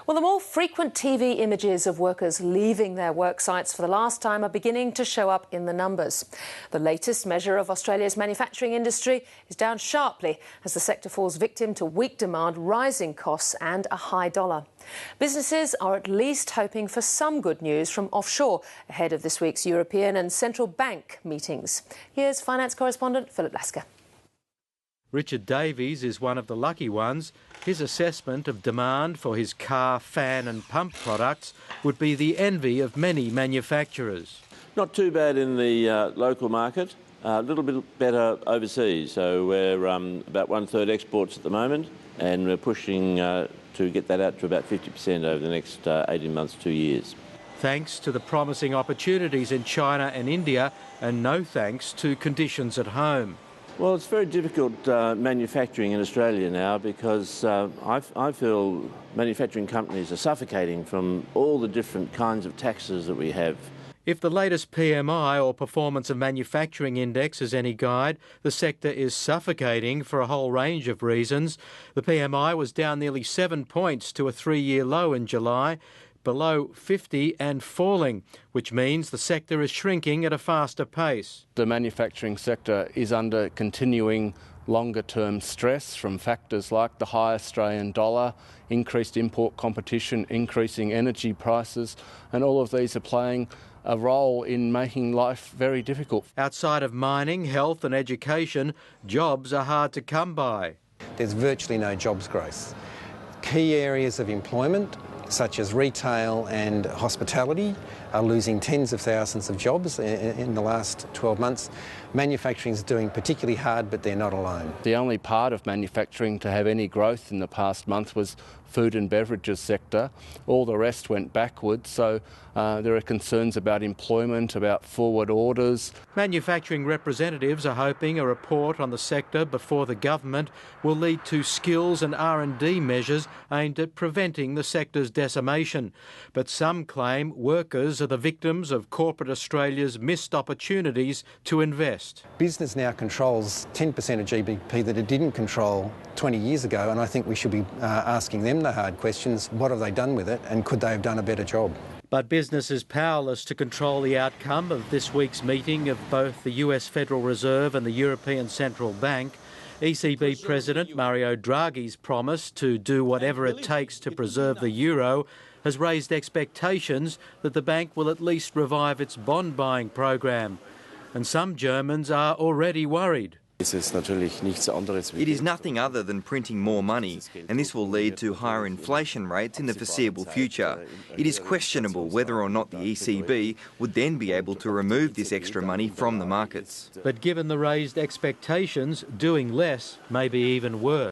Well, the more frequent TV images of workers leaving their work sites for the last time are beginning to show up in the numbers. The latest measure of Australia's manufacturing industry is down sharply as the sector falls victim to weak demand, rising costs and a high dollar. Businesses are at least hoping for some good news from offshore ahead of this week's European and central bank meetings. Here's finance correspondent Philip Lasker. Richard Davies is one of the lucky ones. His assessment of demand for his car, fan and pump products would be the envy of many manufacturers. Not too bad in the local market, a little bit better overseas. So we're about 1/3 exports at the moment, and we're pushing to get that out to about 50% over the next 18 months, 2 years. Thanks to the promising opportunities in China and India, and no thanks to conditions at home. Well, it's very difficult manufacturing in Australia now because I feel manufacturing companies are suffocating from all the different kinds of taxes that we have. If the latest PMI, or Performance of Manufacturing Index, is any guide, the sector is suffocating for a whole range of reasons. The PMI was down nearly 7 points to a 3-year low in July, below 50 and falling, which means the sector is shrinking at a faster pace. The manufacturing sector is under continuing longer-term stress from factors like the high Australian dollar, increased import competition, increasing energy prices, and all of these are playing a role in making life very difficult. Outside of mining, health and education, jobs are hard to come by. There's virtually no jobs growth. Key areas of employment, such as retail and hospitality, are losing tens of thousands of jobs in the last 12 months. Manufacturing is doing particularly hard, but they're not alone. The only part of manufacturing to have any growth in the past month was food and beverages sector. All the rest went backwards, so there are concerns about employment, about forward orders. Manufacturing representatives are hoping a report on the sector before the government will lead to skills and R&D measures aimed at preventing the sector's decimation. But some claim workers are the victims of corporate Australia's missed opportunities to invest. Business now controls 10% of GDP that it didn't control 20 years ago, and I think we should be asking them the hard questions. What have they done with it, and could they have done a better job? But business is powerless to control the outcome of this week's meeting of both the US Federal Reserve and the European Central Bank. ECB President Mario Draghi's promise to do whatever it takes to preserve the euro has raised expectations that the bank will at least revive its bond buying program. And some Germans are already worried. It is nothing other than printing more money, and this will lead to higher inflation rates in the foreseeable future. It is questionable whether or not the ECB would then be able to remove this extra money from the markets. But given the raised expectations, doing less may be even worse.